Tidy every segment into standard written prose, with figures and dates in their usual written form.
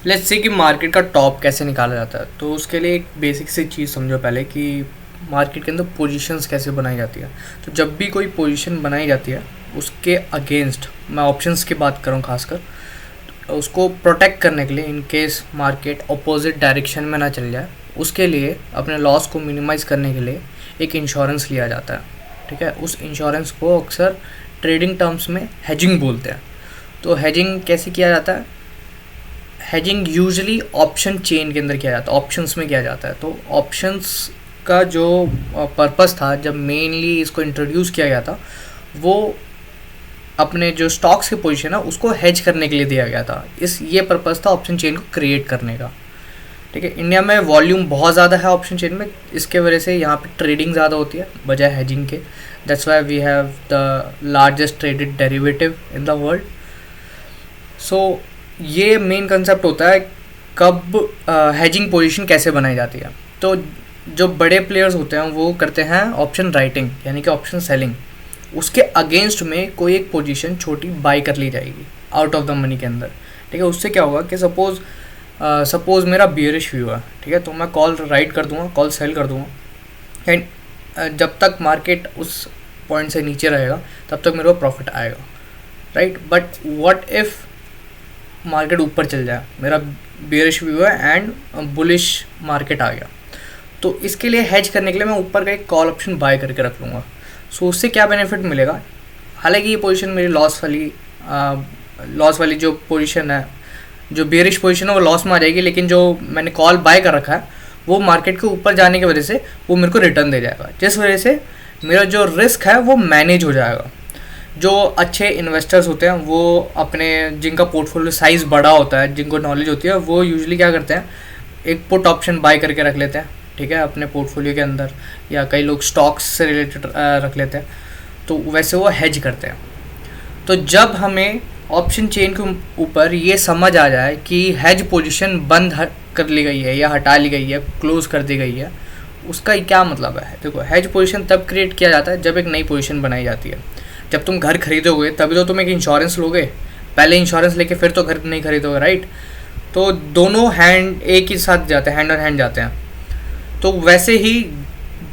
Let's say कि market का top कैसे निकाला जाता है। तो उसके लिए एक बेसिक सी चीज़ समझो पहले कि मार्केट के अंदर पोजीशंस कैसे बनाई जाती है। तो जब भी कोई पोजीशन बनाई जाती है उसके अगेंस्ट, मैं ऑप्शंस की बात करूँ खासकर, उसको प्रोटेक्ट करने के लिए, in case market opposite direction में ना चल जाए, उसके लिए अपने लॉस को मिनिमाइज़ करने के लिए एक इंश्योरेंस लिया जाता है। ठीक है, उस इंश्योरेंस को अक्सर ट्रेडिंग टर्म्स में हेजिंग बोलते हैं। तो हेजिंग कैसे किया जाता है? हेजिंग यूजुअली ऑप्शन चेन के अंदर किया जाता है, ऑप्शंस में किया जाता है। तो ऑप्शंस का जो पर्पस था जब मेनली इसको इंट्रोड्यूस किया गया था, वो अपने जो स्टॉक्स की पोजीशन है उसको हेज करने के लिए दिया गया था। ये पर्पस था ऑप्शन चेन को क्रिएट करने का। ठीक है, इंडिया में वॉल्यूम बहुत ज़्यादा है ऑप्शन चेन में, इसके वजह से यहाँ पे ट्रेडिंग ज़्यादा होती है बजाय हेजिंग के। That's why we have the largest traded derivative in the world. So ये मेन कंसेप्ट होता है कब हेजिंग पोजीशन कैसे बनाई जाती है। तो जो बड़े प्लेयर्स होते हैं वो करते हैं ऑप्शन राइटिंग, यानी कि ऑप्शन सेलिंग। उसके अगेंस्ट में कोई एक पोजीशन छोटी बाई कर ली जाएगी आउट ऑफ द मनी के अंदर। ठीक है, उससे क्या होगा कि सपोज मेरा बियरिश व्यू है, ठीक है, तो मैं कॉल राइट कर दूंगा, कॉल सेल कर दूंगा, एंड जब तक मार्केट उस पॉइंट से नीचे रहेगा तब तक मेरे को प्रॉफिट आएगा, right. But what if market ऊपर चल जाए, मेरा बियरिश व्यू है एंड बुलिश मार्केट आ गया, तो इसके लिए हेज करने के लिए मैं ऊपर का एक कॉल ऑप्शन बाय करके रख लूँगा। सो उससे क्या बेनिफिट मिलेगा? हालांकि ये पोजीशन मेरी लॉस वाली जो पोजीशन है, जो बियरिश पोजीशन है, वो लॉस में आ जाएगी, लेकिन जो मैंने कॉल बाय कर रखा है वो मार्केट के ऊपर जाने की वजह से वो मेरे को रिटर्न दे जाएगा, जिस वजह से मेरा जो रिस्क है वो मैनेज हो जाएगा। जो अच्छे इन्वेस्टर्स होते हैं वो अपने, जिनका पोर्टफोलियो साइज़ बड़ा होता है, जिनको नॉलेज होती है, वो यूजुअली क्या करते हैं, एक पुट ऑप्शन बाय करके रख लेते हैं, ठीक है, अपने पोर्टफोलियो के अंदर, या कई लोग स्टॉक्स से रिलेटेड रख लेते हैं। तो वैसे वो हेज करते हैं। तो जब हमें ऑप्शन चेन के ऊपर ये समझ आ जाए कि हेज पोजीशन बंद कर ली गई है या हटा ली गई है, क्लोज कर दी गई है, उसका क्या मतलब है? देखो, हेज पोजीशन तब क्रिएट किया जाता है जब एक नई पोजीशन बनाई जाती है। जब तुम घर खरीदोगे तभी तो तुम एक इंश्योरेंस लोगे, पहले इंश्योरेंस लेके फिर तो घर नहीं खरीदोगे, राइट। तो दोनों हैंड एक ही साथ जाते हैं, हैंड इन हैंड जाते हैं। तो वैसे ही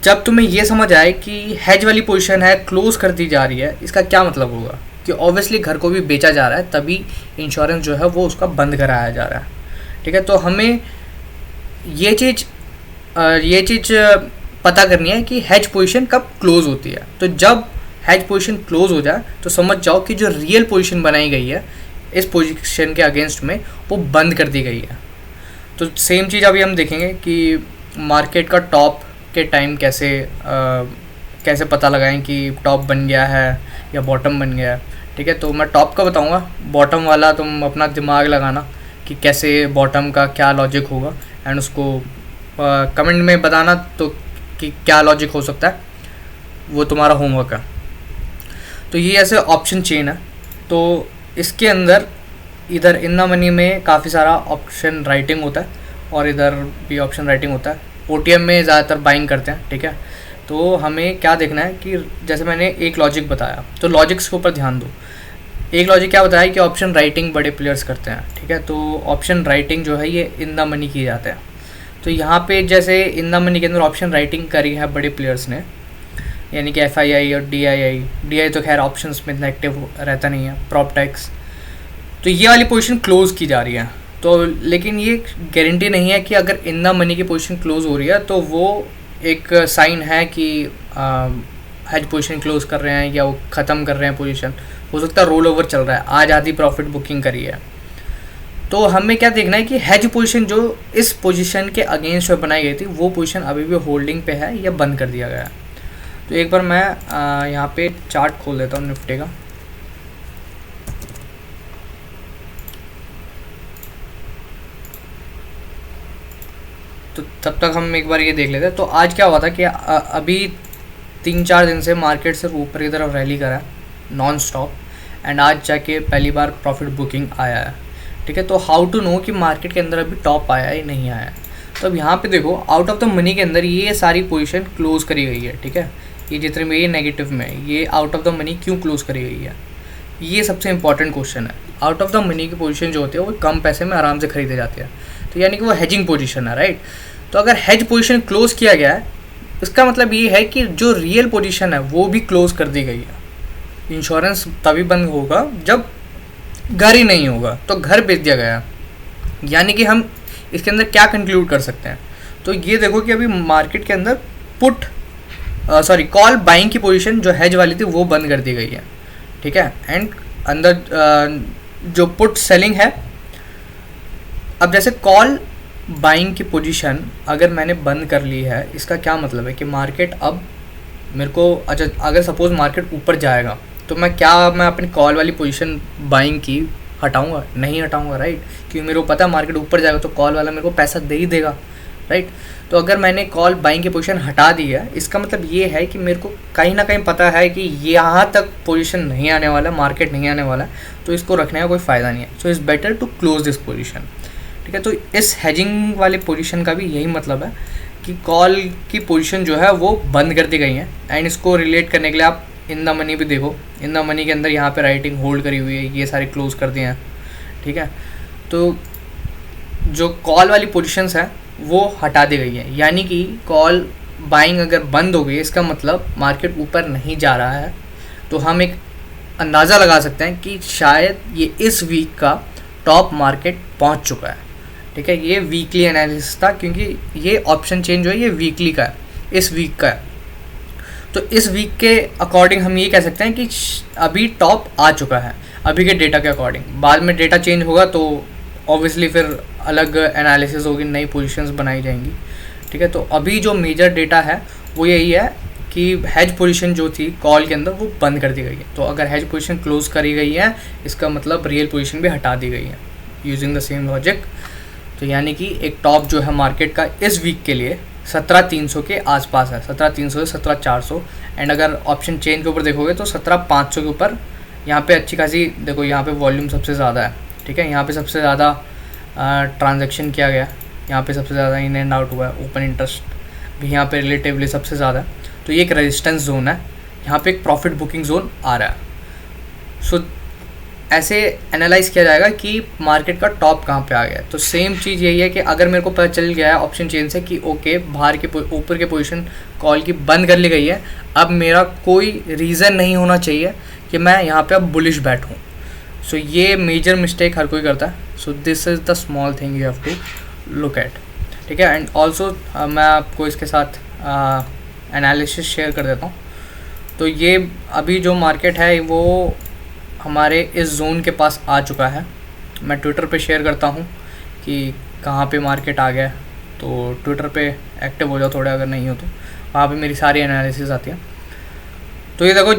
जब तुम्हें ये समझ आए कि हेज वाली पोजीशन है, क्लोज कर दी जा रही है, इसका क्या मतलब होगा कि ऑब्वियसली घर को भी बेचा जा रहा है, तभी इंश्योरेंस जो है वो उसका बंद कराया जा रहा है। ठीक है, तो हमें ये चीज़ पता करनी है कि हेज पोजीशन कब क्लोज होती है। तो जब हेज पोजीशन क्लोज हो जाए तो समझ जाओ कि जो रियल पोजीशन बनाई गई है इस पोजीशन के अगेंस्ट में, वो बंद कर दी गई है। तो सेम चीज़ अभी हम देखेंगे कि मार्केट का टॉप के टाइम कैसे पता लगाएं कि टॉप बन गया है या बॉटम बन गया है। ठीक है, तो मैं टॉप का बताऊंगा, बॉटम वाला तुम अपना दिमाग लगाना कि कैसे बॉटम का क्या लॉजिक होगा, एंड उसको कमेंट में बताना तो कि क्या लॉजिक हो सकता है, वो तुम्हारा होमवर्क है। तो ये ऐसे ऑप्शन चेन है। तो इसके अंदर इधर इन द मनी में काफ़ी सारा ऑप्शन राइटिंग होता है और इधर भी ऑप्शन राइटिंग होता है। ओटीएम में ज़्यादातर बाइंग करते हैं। ठीक है, तो हमें क्या देखना है कि जैसे मैंने एक लॉजिक बताया, तो लॉजिक्स के ऊपर ध्यान दो। एक लॉजिक क्या बताया कि ऑप्शन राइटिंग बड़े प्लेयर्स करते हैं। ठीक है, तो ऑप्शन राइटिंग जो है ये इन द मनी की जाता है। तो यहाँ पे जैसे इन द मनी के अंदर ऑप्शन राइटिंग करी है बड़े प्लेयर्स ने, यानी कि FII और DII तो खैर ऑप्शंस में इतना एक्टिव रहता नहीं है, प्रॉपटेक्स। तो ये वाली पोजीशन क्लोज की जा रही है। तो लेकिन ये गारंटी नहीं है कि अगर इन द मनी की पोजीशन क्लोज हो रही है तो वो एक साइन है कि हेज पोजीशन क्लोज कर रहे हैं या वो ख़त्म कर रहे हैं पोजीशन। हो सकता है रोल ओवर चल रहा है, आज आधी प्रॉफिट बुकिंग करी है। तो हमें क्या देखना है कि हेज पोजीशन जो इस पोजीशन के अगेंस्ट में बनाई गई थी, वो पोजीशन अभी भी होल्डिंग पे है या बंद कर दिया गया है। तो एक बार मैं यहाँ पे चार्ट खोल देता हूँ निफ्टी का। तो तब तक हम एक बार ये देख लेते हैं। तो आज क्या हुआ था कि अभी 3-4 दिन से मार्केट सिर्फ ऊपर की तरफ रैली करा है नॉन स्टॉप, एंड आज जाके पहली बार प्रॉफिट बुकिंग आया है। ठीक है, तो हाउ टू नो कि मार्केट के अंदर अभी टॉप आया है या नहीं आया है? तो अब यहाँ पे देखो, आउट ऑफ द मनी के अंदर ये सारी पोजीशन क्लोज करी गई है। ठीक है, ये जितने भी ये नेगेटिव में, ये आउट ऑफ द मनी क्यों क्लोज करी गई है, ये सबसे इंपॉर्टेंट क्वेश्चन है। आउट ऑफ द मनी की पोजीशन जो होती है वो कम पैसे में आराम से खरीदे जाती है, तो यानी कि वो हेजिंग पोजीशन है, राइट। तो अगर हेज पोजीशन क्लोज किया गया है, इसका मतलब ये है कि जो रियल पोजीशन है वो भी क्लोज कर दी गई है। इंश्योरेंस तभी बंद होगा जब घर ही नहीं होगा, तो घर बेच दिया गया। यानी कि हम इसके अंदर क्या कंक्लूड कर सकते हैं, तो ये देखो कि अभी मार्केट के अंदर कॉल बाइंग की पोजीशन जो हेज वाली थी वो बंद कर दी गई है, ठीक है। एंड अंदर जो पुट सेलिंग है, अब जैसे कॉल बाइंग की पोजीशन अगर मैंने बंद कर ली है, इसका क्या मतलब है कि मार्केट अब मेरे को, अच्छा अगर सपोज मार्केट ऊपर जाएगा तो मैं अपनी कॉल वाली पोजीशन बाइंग की हटाऊंगा? नहीं हटाऊंगा, राइट, क्योंकि मेरे को पता है मार्केट ऊपर जाएगा तो कॉल वाला मेरे को पैसा दे ही देगा, राइट। तो अगर मैंने कॉल बाइंग की पोजीशन हटा दी है, इसका मतलब ये है कि मेरे को कहीं ना कहीं पता है कि यहाँ तक पोजीशन नहीं आने वाला, मार्केट नहीं आने वाला, तो इसको रखने का कोई फ़ायदा नहीं है। So it's better to close this position, ठीक है। तो इस हेजिंग वाली पोजीशन का भी यही मतलब है कि कॉल की पोजीशन जो है वो बंद कर दी गई है। एंड इसको रिलेट करने के लिए आप इन द मनी भी देखो, इन द मनी के अंदर यहाँ पे राइटिंग होल्ड करी हुई है, ये सारे क्लोज कर दिए हैं, ठीक है। तो जो कॉल वाली पोजीशंस है वो हटा दी गई है, यानी कि कॉल बाइंग अगर बंद हो गई, इसका मतलब मार्केट ऊपर नहीं जा रहा है। तो हम एक अंदाज़ा लगा सकते हैं कि शायद ये इस वीक का टॉप मार्केट पहुंच चुका है, ठीक है। ये वीकली एनालिसिस था, क्योंकि ये ऑप्शन चेंज जो है ये वीकली का है, इस वीक का है। तो इस वीक के अकॉर्डिंग हम ये कह सकते हैं कि अभी टॉप आ चुका है, अभी के डेटा के अकॉर्डिंग। बाद में डेटा चेंज होगा तो ऑब्वियसली फिर अलग एनालिसिस होगी, नई पोजीशंस बनाई जाएंगी, ठीक है। तो अभी जो मेजर डेटा है वो यही है कि हेज पोजीशन जो थी कॉल के अंदर वो बंद कर दी गई है। तो अगर हेज पोजीशन क्लोज करी गई है, इसका मतलब रियल पोजीशन भी हटा दी गई है, यूजिंग द सेम लॉजिक। तो यानी कि एक टॉप जो है मार्केट का इस वीक के लिए 17,300 के आसपास है, 17,300 से 17,400। एंड अगर ऑप्शन चेंज के ऊपर देखोगे तो 17,500 के ऊपर यहाँ पे अच्छी खासी, देखो यहाँ पे वॉल्यूम सबसे ज़्यादा है, ठीक है। यहाँ पे सबसे ज़्यादा ट्रांजैक्शन किया गया, यहाँ पे सबसे ज़्यादा इन एंड आउट हुआ है, ओपन इंटरेस्ट भी यहाँ पे रिलेटिवली सबसे ज़्यादा है। तो ये एक रेजिस्टेंस जोन है, यहाँ पे एक प्रॉफिट बुकिंग जोन आ रहा है। सो ऐसे एनालाइज किया जाएगा कि मार्केट का टॉप कहाँ पे आ गया है। तो सेम चीज़ यही है कि अगर मेरे को पता चल गया है ऑप्शन चेन से कि ओके बाहर के ऊपर के पोजीशन कॉल की बंद कर ली गई है, अब मेरा कोई रीज़न नहीं होना चाहिए कि मैं यहाँ पे अब बुलिश बैठूँ। सो ये मेजर मिस्टेक हर कोई करता है। So this is the small thing you have to look at, ठीक है। एंड ऑल्सो मैं आपको इसके साथ एनालिसिस शेयर कर देता हूँ। तो ये अभी जो मार्केट है वो हमारे इस जोन के पास आ चुका है। मैं ट्विटर पे शेयर करता हूँ कि कहाँ पे मार्केट आ गया है, तो ट्विटर पे एक्टिव हो जाओ थोड़े, अगर नहीं हो तो वहाँ पे मेरी सारी एनालिसिस आती है। तो ये देखो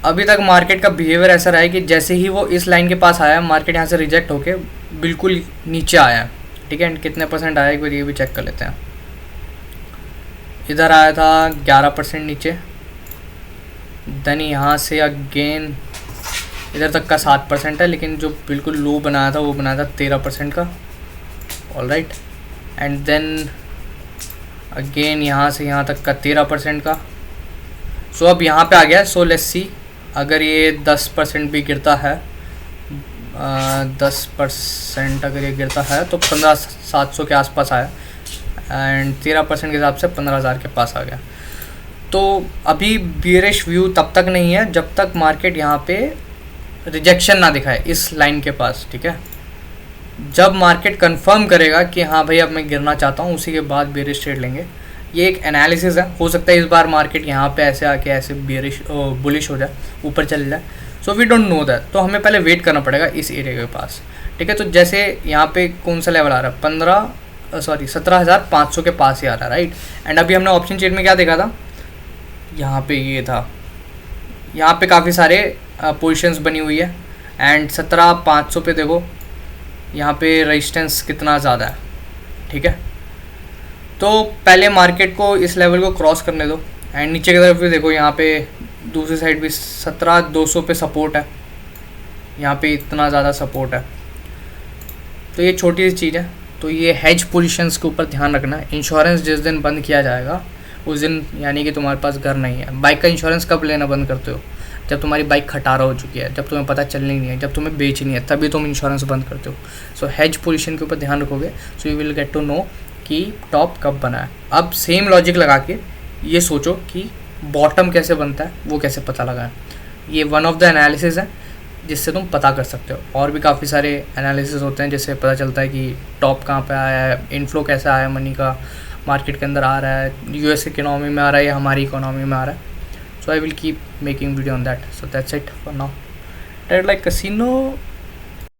अभी तक मार्केट का बिहेवियर ऐसा रहा है कि जैसे ही वो इस लाइन के पास आया, मार्केट यहाँ से रिजेक्ट होके बिल्कुल नीचे आया, ठीक है। एंड कितने परसेंट आया एक बार ये भी चेक कर लेते हैं। इधर आया था 11% नीचे, देन यहाँ से अगेन इधर तक का 7% है, लेकिन जो बिल्कुल लो बनाया था वो बनाया था 13% का, all right. And then again यहाँ से यहाँ तक का 13% का। सो अब यहाँ पे आ गया। सो लेट्स सी, अगर ये 10% भी गिरता है, 10% अगर ये गिरता है तो 15,700 के आसपास आया, एंड 13% के हिसाब से 15,000 के पास आ गया। तो अभी बियरिश व्यू तब तक नहीं है जब तक मार्केट यहाँ पे रिजेक्शन ना दिखाए इस लाइन के पास, ठीक है। जब मार्केट कंफर्म करेगा कि हाँ भाई अब मैं गिरना चाहता हूँ, उसी के बाद बियरिश ट्रेड लेंगे। ये एक एनालिसिस है, हो सकता है इस बार मार्केट यहाँ पे ऐसे आके ऐसे बियरिश बुलिश हो जाए, ऊपर चले जाए। So we don't know that, तो हमें पहले वेट करना पड़ेगा इस एरिया के पास, ठीक है। तो जैसे यहाँ पे कौन सा लेवल आ रहा है, 17,500 के पास ही आ रहा है, राइट। एंड अभी हमने ऑप्शन चेन में क्या देखा था, यहाँ पे ये था, यहाँ पे काफ़ी सारे पोजीशंस बनी हुई है। एंड 17,500 पे देखो यहाँ पे रेजिस्टेंस कितना ज़्यादा है, ठीक है। तो पहले मार्केट को इस लेवल को क्रॉस करने दो। एंड नीचे की तरफ भी देखो, यहाँ पे दूसरी साइड भी 17,200 पे सपोर्ट है, यहाँ पे इतना ज़्यादा सपोर्ट है। तो ये छोटी सी चीज़ है। तो ये हेज पोजीशंस के ऊपर ध्यान रखना है। इंश्योरेंस जिस दिन बंद किया जाएगा उस दिन, यानी कि तुम्हारे पास घर नहीं है। बाइक का इंश्योरेंस कब लेना बंद करते हो, जब तुम्हारी बाइक खटारा हो चुकी है, जब तुम्हें पता चलनी नहीं है, जब तुम्हें बेचनी है, तभी तुम इंश्योरेंस बंद करते हो। सो हेज पोजीशन के ऊपर ध्यान रखोगे, so you will get to know कि टॉप कब बना है। अब सेम लॉजिक लगा के ये सोचो कि बॉटम कैसे बनता है, वो कैसे पता लगाएं। ये वन ऑफ द एनालिसिस है जिससे तुम पता कर सकते हो। और भी काफ़ी सारे एनालिसिस होते हैं जिससे पता चलता है कि टॉप कहाँ पे आया है, इनफ्लो कैसा आया है, मनी का मार्केट के अंदर आ रहा है, यूएस इकोनॉमी में आ रहा है या हमारी इकोनॉमी में आ रहा है। So I will keep making video on that. So that's it for now. Trade like casino